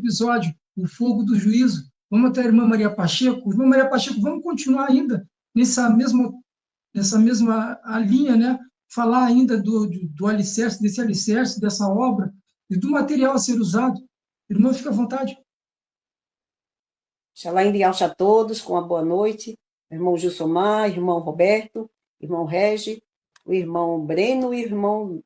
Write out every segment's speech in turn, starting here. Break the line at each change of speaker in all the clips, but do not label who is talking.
episódio, o fogo do juízo. Vamos até a irmã Maria Pacheco. Irmã Maria Pacheco, vamos continuar ainda nessa mesma a linha, né? Falar ainda do alicerce, desse alicerce, dessa obra, e do material a ser usado. Irmã, fica à vontade.
Xalá Indialcha a todos, com uma boa noite. Irmão Gilsomar, irmão Roberto, irmão Regi, o irmão Breno e o irmão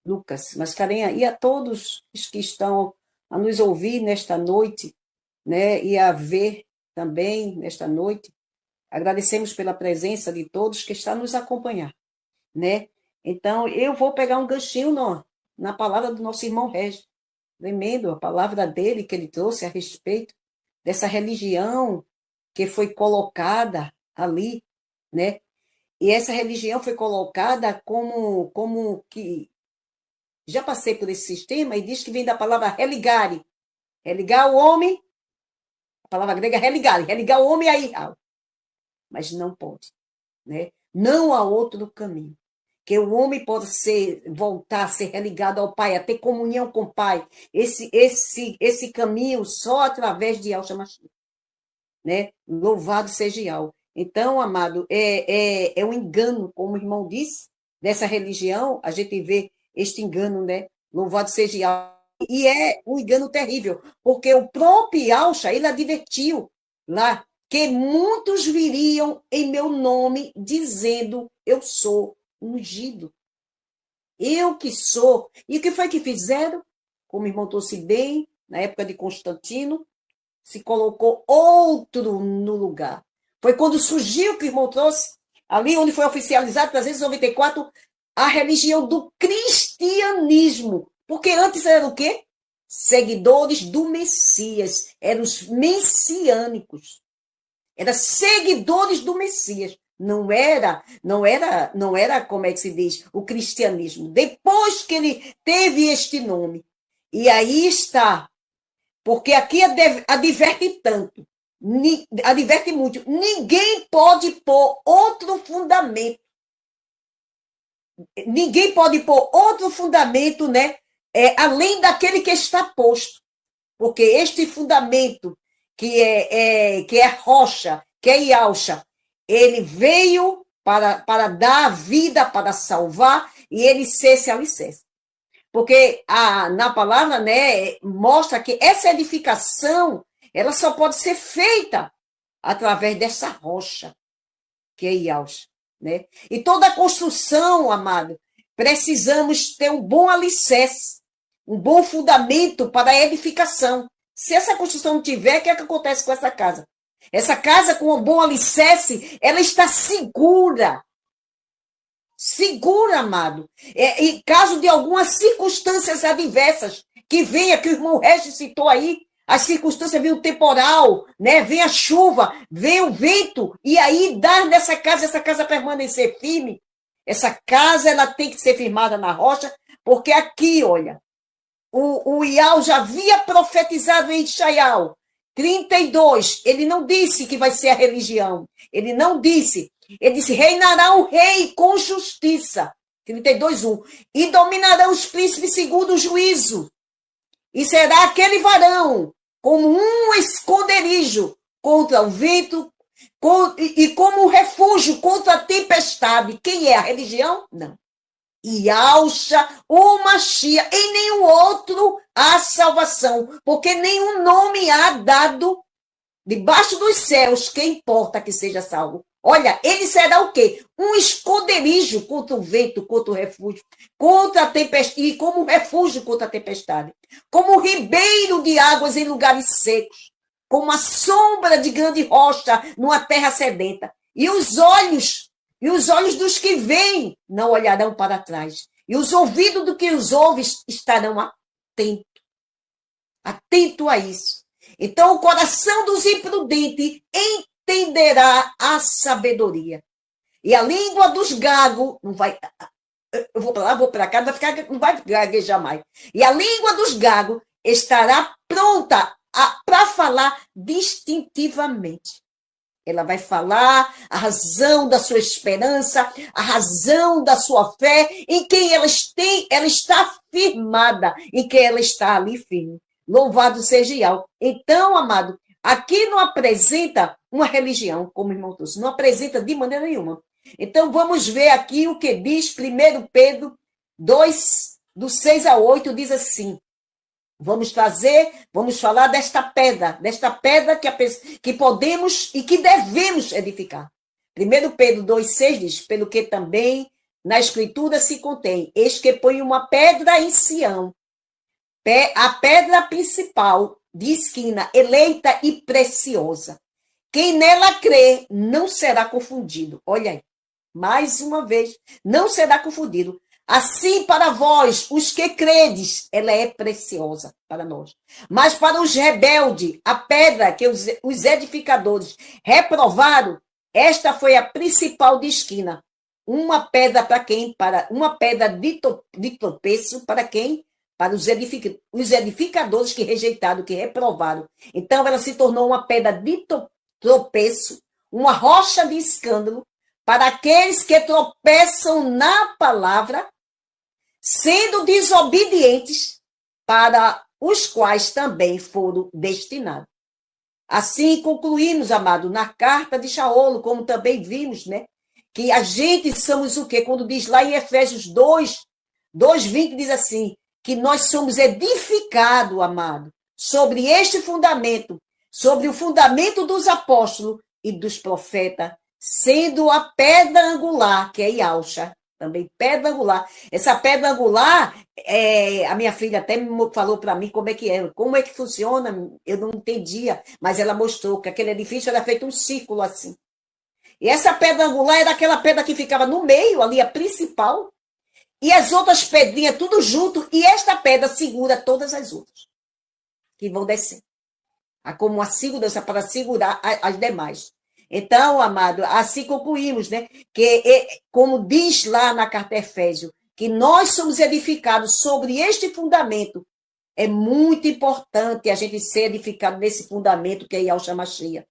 Lucas. Mascarenha, e a todos os que estão a nos ouvir nesta noite, né, e a ver também nesta noite. Agradecemos pela presença de todos que estão a nos acompanhar, né? Então, eu vou pegar um ganchinho na palavra do nosso irmão Regi, lembrando a palavra dele que ele trouxe a respeito dessa religião que foi colocada ali, né? E essa religião foi colocada como que... Já passei por esse sistema e diz que vem da palavra religare. Religar o homem, a palavra grega religare, religar o homem aí. Mas não pode, né? Não há outro caminho. Que o homem possa voltar a ser religado ao Pai, a ter comunhão com o Pai. Esse caminho só através de Yahshua Mashiach, né? Louvado seja Yahweh. Então, amado, é um engano, como o irmão disse, dessa religião, a gente vê este engano, né? Louvado seja Yahweh. E é um engano terrível, porque o próprio Yahshua, ele advertiu lá que muitos viriam em meu nome dizendo, eu sou ungido. Eu que sou. E o que foi que fizeram? Como o irmão trouxe bem, na época de Constantino, se colocou outro no lugar. Foi quando surgiu o que o irmão trouxe, ali onde foi oficializado, 394, a religião do cristianismo. Porque antes era o quê? Seguidores do Messias. Eram os messiânicos. Eram seguidores do Messias. Não era, como é que se diz, o cristianismo. Depois que ele teve este nome. E aí está. Porque aqui adverte tanto, adverte muito. Ninguém pode pôr outro fundamento. Ninguém pode pôr outro fundamento, né? Além daquele que está posto. Porque este fundamento, que é rocha, que é Yahshua, ele veio para dar vida, para salvar, e ele ser esse alicerce. Porque na palavra, né, mostra que essa edificação, ela só pode ser feita através dessa rocha, que é Yahshua, né? E toda construção, amado, precisamos ter um bom alicerce, um bom fundamento para a edificação. Se essa construção não tiver, o que é que acontece com essa casa? Essa casa com um bom alicerce, ela está segura. Segura, amado. Em caso de algumas circunstâncias adversas, que venha, que o irmão Regis citou aí, as circunstâncias, vem o temporal, né? Vem a chuva, vem o vento, e aí dá nessa casa, essa casa permanecer firme. Essa casa, ela tem que ser firmada na rocha, porque aqui, olha, o Iau já havia profetizado em Ishaial 32, ele não disse que vai ser a religião, ele não disse, ele disse, reinará o rei com justiça, 32:1, e dominarão os príncipes segundo o juízo, e será aquele varão como um esconderijo contra o vento, e como um refúgio contra a tempestade. Quem é a religião? Não. Yahshua, o Mashiach, em nenhum outro há salvação, porque nenhum nome há dado debaixo dos céus, que importa que seja salvo. Olha, ele será o quê? Um esconderijo contra o vento, contra o refúgio, contra a tempestade, e como um refúgio contra a tempestade, como um ribeiro de águas em lugares secos, como a sombra de grande rocha numa terra sedenta. E os olhos dos que veem não olharão para trás. E os ouvidos do que os ouves estarão atento a isso. Então, o coração dos imprudentes entenderá a sabedoria. E a língua dos gagos não vai... Eu vou para lá, vou para cá, não vai gaguejar mais. E a língua dos gagos estará pronta para falar distintivamente. Ela vai falar a razão da sua esperança, a razão da sua fé, em quem ela está firmada, em quem ela está ali firme. Louvado seja Yahweh. Então, amado, aqui não apresenta uma religião, como o irmão trouxe, não apresenta de maneira nenhuma. Então, vamos ver aqui o que diz 1 Pedro 2, do 6 a 8, diz assim. Vamos falar desta pedra que podemos e que devemos edificar. 1 Pedro 2,6 diz, pelo que também na Escritura se contém, eis que põe uma pedra em Sião, a pedra principal de esquina, eleita e preciosa. Quem nela crê não será confundido. Olha aí, mais uma vez, não será confundido. Assim, para vós, os que credes, ela é preciosa para nós. Mas para os rebeldes, a pedra que os edificadores reprovaram, esta foi a principal de esquina. Uma pedra para quem? Uma pedra de tropeço para quem? Para os edificadores que rejeitaram, que reprovaram. Então, ela se tornou uma pedra de tropeço, uma rocha de escândalo, para aqueles que tropeçam na palavra, sendo desobedientes, para os quais também foram destinados. Assim concluímos, amado, na carta de Shaolo, como também vimos, né? Que a gente somos o quê? Quando diz lá em Efésios 2:20, diz assim, que nós somos edificados, amado, sobre este fundamento, sobre o fundamento dos apóstolos e dos profetas, sendo a pedra angular, que é Yahusha, também pedra angular. Essa pedra angular, a minha filha até falou para mim como é que funciona, eu não entendia, mas ela mostrou que aquele edifício era feito um círculo assim. E essa pedra angular era aquela pedra que ficava no meio, ali a principal, e as outras pedrinhas tudo junto, e esta pedra segura todas as outras, que vão descer. Como uma segurança para segurar as demais. Então, amado, assim concluímos, né? Que, como diz lá na carta a Efésio, que nós somos edificados sobre este fundamento. É muito importante a gente ser edificado nesse fundamento que é Yahshua Mashiach.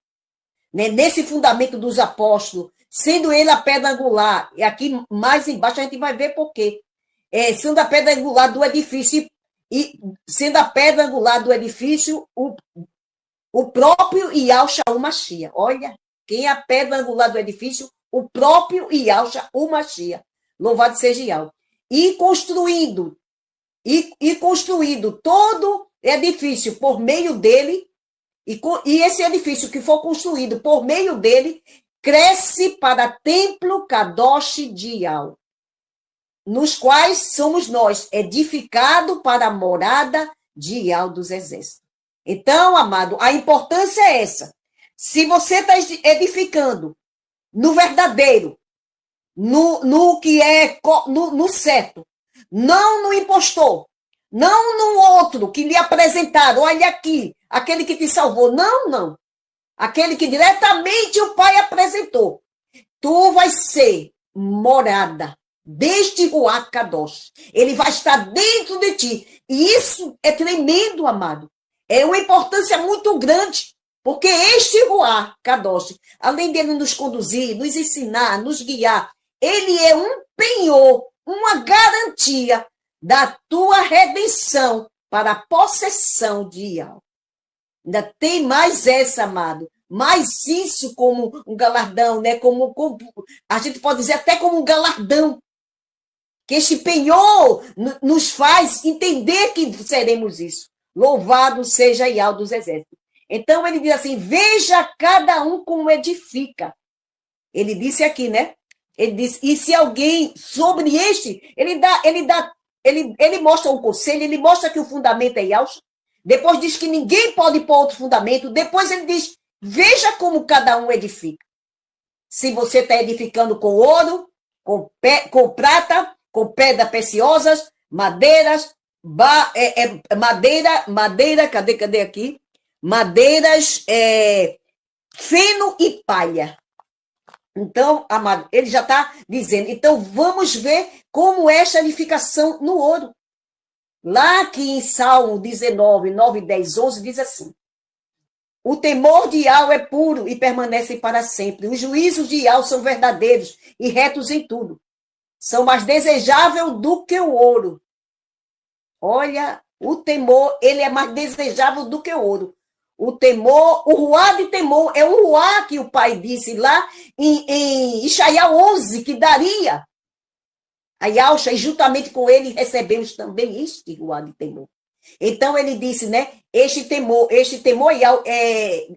Né? Nesse fundamento dos apóstolos, sendo ele a pedra angular. E aqui mais embaixo a gente vai ver por quê. Sendo a pedra angular do edifício, e sendo a pedra angular do edifício, o próprio Yahshua Mashiach. Olha, quem é a pedra angular do edifício? O próprio Yahshua Mashiach. Louvado seja Yahweh. E construído todo edifício por meio dele, e esse edifício que for construído por meio dele, cresce para templo Kadosh de Yahweh, nos quais somos nós, edificado para a morada de Yahweh dos exércitos. Então, amado, a importância é essa. Se você está edificando no verdadeiro, no que é no certo, não no impostor, não no outro que lhe apresentaram, olha aqui, aquele que te salvou. Não, não. Aquele que diretamente o Pai apresentou. Tu vai ser morada deste Ruach Kadosh. Ele vai estar dentro de ti. E isso é tremendo, amado. É uma importância muito grande, porque este Ruach Kadosh, além dele nos conduzir, nos ensinar, nos guiar, ele é um penhor, uma garantia da tua redenção para a possessão de Yahweh. Ainda tem mais essa, amado. Mais isso como um galardão, né? Como a gente pode dizer até como um galardão. Que este penhor nos faz entender que seremos isso. Louvado seja Yahweh dos exércitos. Então ele diz assim, veja cada um como edifica. Ele disse aqui, né? Ele diz, e se alguém sobre este, ele mostra um conselho, ele mostra que o fundamento é Yahweh. Depois diz que ninguém pode pôr outro fundamento. Depois ele diz, veja como cada um edifica. Se você está edificando com ouro, com prata, com pedras preciosas, madeiras, cadê aqui? Madeiras, feno e palha. Então, amado, ele já está dizendo, então vamos ver como é esta edificação no ouro. Lá aqui em Salmo 19, 9, 10, 11, diz assim, o temor de Yahweh é puro e permanece para sempre. Os juízos de Yahweh são verdadeiros e retos em tudo. São mais desejáveis do que o ouro. Olha O temor, ele é mais desejável do que o ouro. O temor, o ruá de temor, é o ruá que o pai disse lá em Ishaiah 11, que daria a Yalcha, e juntamente com ele recebemos também este ruá de temor. Então ele disse, né? Este temor,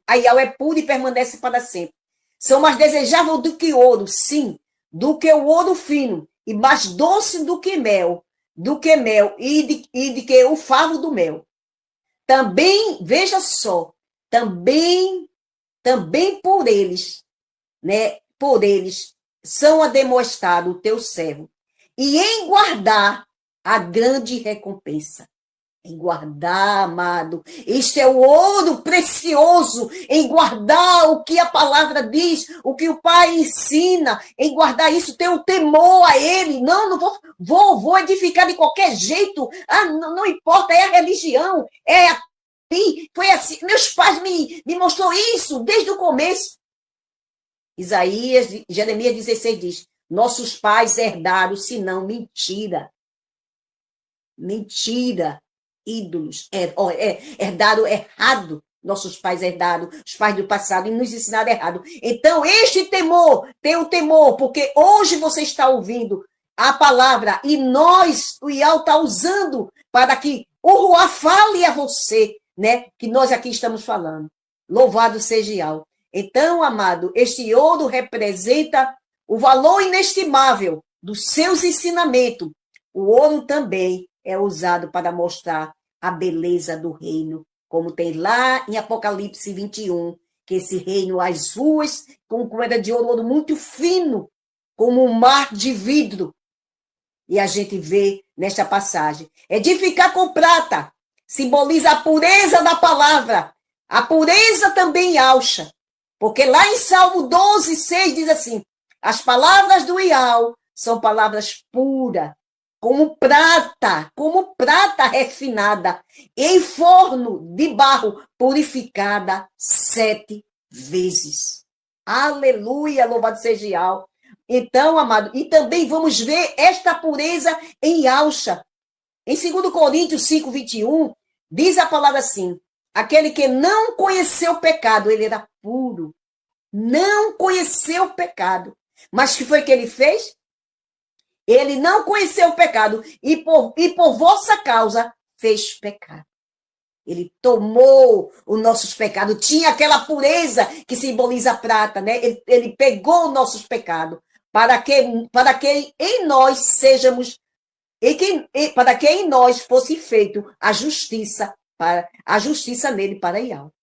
Ayal é puro e permanece para sempre. São mais desejáveis do que ouro, sim, do que o ouro fino, e mais doce do que mel e de que o favo do mel. Também, veja só, também por eles, né? Por eles são ademoestados o teu servo, e em guardar a grande recompensa. Em guardar, amado. Este é o ouro precioso, em guardar o que a palavra diz, o que o Pai ensina, em guardar isso, ter o temor a Ele. Não vou edificar de qualquer jeito. Não importa, é a religião, é assim, foi assim. Meus pais me mostrou isso desde o começo. Jeremias 16 diz, nossos pais herdaram, senão mentira. Mentira. Ídolos, herdaram errado, nossos pais herdaram, os pais do passado, e nos ensinaram errado. Então, este temor, tem o temor, porque hoje você está ouvindo a palavra, e nós, o IAL está usando para que o Ruá fale a você, né, que nós aqui estamos falando. Louvado seja IAL. Então, amado, este ouro representa o valor inestimável dos seus ensinamentos. O ouro também é usado para mostrar a beleza do reino, como tem lá em Apocalipse 21, que esse reino, as ruas, com moeda de ouro muito fino, como um mar de vidro. E a gente vê nesta passagem. Edificar com prata simboliza a pureza da palavra, a pureza também Yalcha, porque lá em Salmo 12, 6 diz assim, as palavras do Ial são palavras puras, como prata refinada, em forno de barro, purificada 7 vezes. Aleluia, louvado seja Yahweh. Então, amado, e também vamos ver esta pureza em Yalcha. Em 2 Coríntios 5, 21, diz a palavra assim, aquele que não conheceu o pecado, ele era puro, não conheceu o pecado. Mas o que foi que ele fez? Ele não conheceu o pecado e por vossa causa fez pecado. Ele tomou os nossos pecados. Tinha aquela pureza que simboliza a prata, né? Ele pegou os nossos pecados para que em nós sejamos, para que em nós fosse feito a justiça nele para Ial.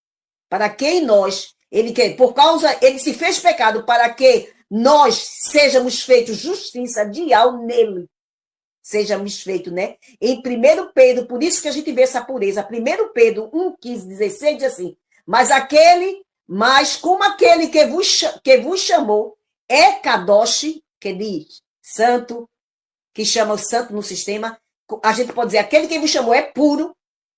Para que em nós, ele se fez pecado para que nós sejamos feitos justiça de Ial nele. Sejamos feitos, né? Em 1 Pedro, por isso que a gente vê essa pureza. 1 Pedro 1, 15, 16 diz assim, mas como aquele que vos chamou é Kadosh, que diz santo, que chama o santo no sistema, a gente pode dizer, aquele que vos chamou é puro,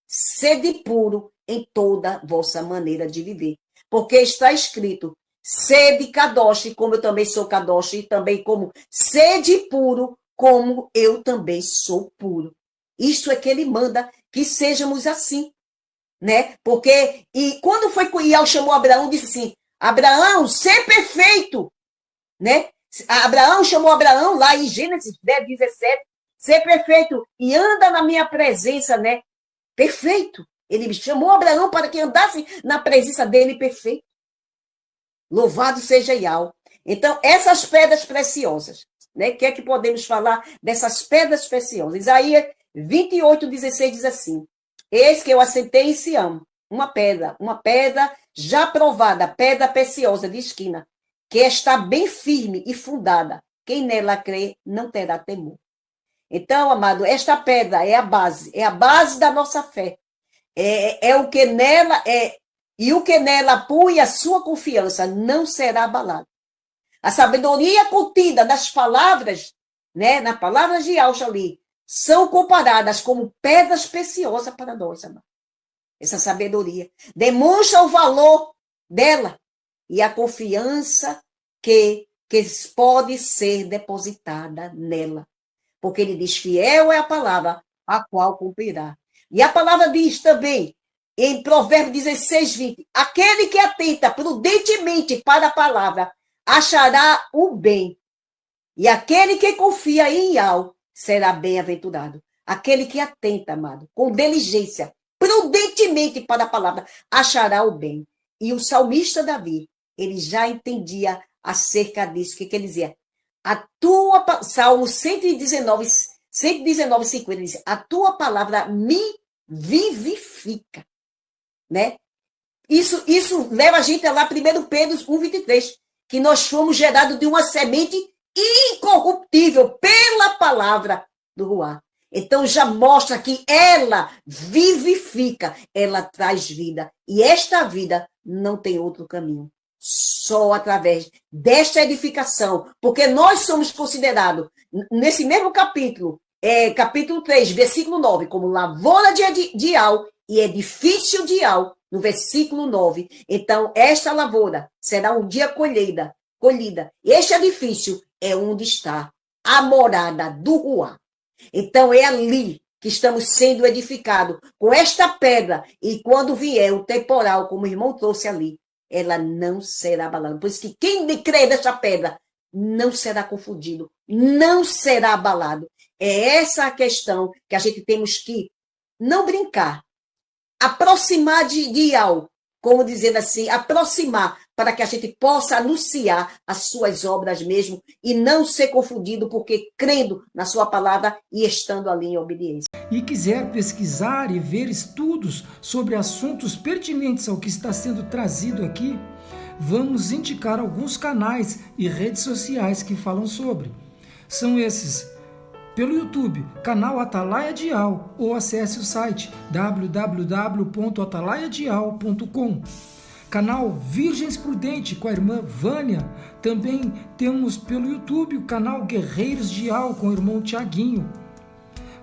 sede puro em toda vossa maneira de viver. Porque está escrito, sede Kadosh, como eu também sou Kadosh, e também como sede puro, como eu também sou puro. Isso é que ele manda que sejamos assim, né? Porque, e quando foi que Ial chamou Abraão, disse assim, Abraão, ser perfeito, né? Abraão chamou Abraão lá em Gênesis 10, 17, ser perfeito e anda na minha presença, né? Perfeito. Ele chamou Abraão para que andasse na presença dele perfeito. Louvado seja Ial. Então, essas pedras preciosas, né? O que é que podemos falar dessas pedras preciosas? Isaías 28, 16 diz assim, eis que eu assentei em Sião, uma pedra já provada, pedra preciosa de esquina, que está bem firme e fundada. Quem nela crê não terá temor. Então, amado, esta pedra é a base da nossa fé. É o que nela e o que nela põe a sua confiança não será abalado. A sabedoria contida nas palavras, né, na palavra de Yalcha ali, são comparadas como pedras preciosas para nós, amado. Essa sabedoria demonstra o valor dela e a confiança que pode ser depositada nela. Porque ele diz, fiel é a palavra a qual cumprirá. E a palavra diz também, em Provérbios 16, 20, aquele que atenta prudentemente para a palavra achará o bem. E aquele que confia em Yahweh será bem-aventurado. Aquele que atenta, amado, com diligência, prudentemente para a palavra, achará o bem. E o salmista Davi, ele já entendia acerca disso. O que ele dizia? Salmo 119, 50, ele diz, a tua palavra me vivifica. Né? Isso leva a gente a lá, 1 Pedro 1,23, que nós fomos gerados de uma semente incorruptível pela palavra do Ruá. Então já mostra que ela vivifica, ela traz vida. E esta vida não tem outro caminho. Só através desta edificação. Porque nós somos considerados, nesse mesmo capítulo, capítulo 3, versículo 9, como lavoura de Al e edifício de Al, no versículo 9. Então, esta lavoura será um dia colhida. Este edifício é onde está a morada do Ruá. Então, é ali que estamos sendo edificados com esta pedra. E quando vier o temporal, como o irmão trouxe ali, ela não será abalada. Por isso que quem crê nesta pedra não será confundido, não será abalado. É essa a questão que a gente temos que não brincar, aproximar de algo, como dizendo assim, aproximar, para que a gente possa anunciar as suas obras mesmo e não ser confundido, porque crendo na sua palavra e estando ali em obediência.
E quiser pesquisar e ver estudos sobre assuntos pertinentes ao que está sendo trazido aqui, vamos indicar alguns canais e redes sociais que falam sobre. São esses: pelo YouTube, canal Atalaia Dial, ou acesse o site www.atalaiadial.com. Canal Virgens Prudente com a irmã Vânia. Também temos pelo YouTube o canal Guerreiros Dial com o irmão Tiaguinho.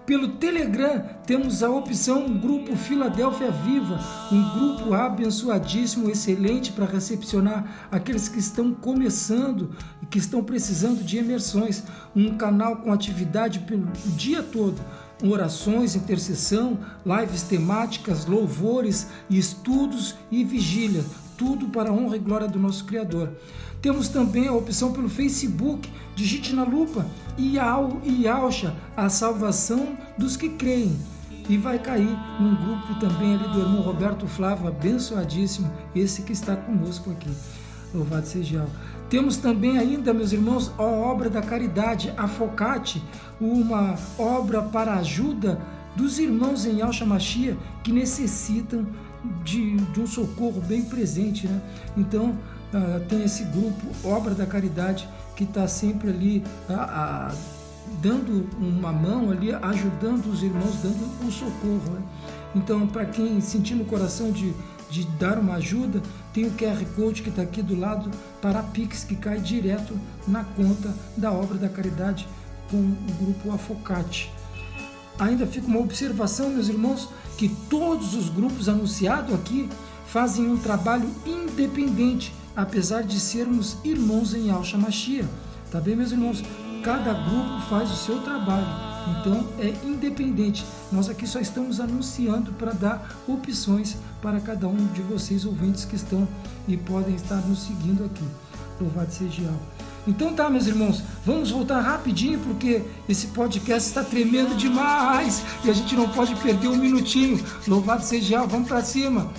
Pelo Telegram temos a opção Grupo Filadélfia Viva, um grupo abençoadíssimo, excelente para recepcionar aqueles que estão começando e que estão precisando de imersões. Um canal com atividade pelo dia todo, orações, intercessão, lives temáticas, louvores, estudos e vigília. Tudo para a honra e glória do nosso Criador. Temos também a opção pelo Facebook, digite na lupa Yalcha, a salvação dos que creem. E vai cair num grupo também ali do irmão Roberto Flávio, abençoadíssimo, esse que está conosco aqui. Louvado seja Yahweh. Temos também ainda, meus irmãos, a obra da caridade, a Focate, uma obra para a ajuda dos irmãos em Yahshua Mashiach que necessitam de um socorro bem presente, né? Então, tem esse grupo, Obra da Caridade, que está sempre ali dando uma mão ali, ajudando os irmãos, dando um socorro, né? Então, para quem sentir no coração de dar uma ajuda, tem o QR Code que está aqui do lado para a Pix, que cai direto na conta da Obra da Caridade com o grupo Afocate. Ainda fica uma observação, meus irmãos, que todos os grupos anunciados aqui fazem um trabalho independente, apesar de sermos irmãos em Yahshua Mashiach. Tá bem, meus irmãos? Cada grupo faz o seu trabalho, então é independente. Nós aqui só estamos anunciando para dar opções para cada um de vocês, ouvintes que estão e podem estar nos seguindo aqui. Louvado seja Yahweh. Então tá, meus irmãos, vamos voltar rapidinho, porque esse podcast está tremendo demais e a gente não pode perder um minutinho. Louvado seja Yahweh, vamos para cima.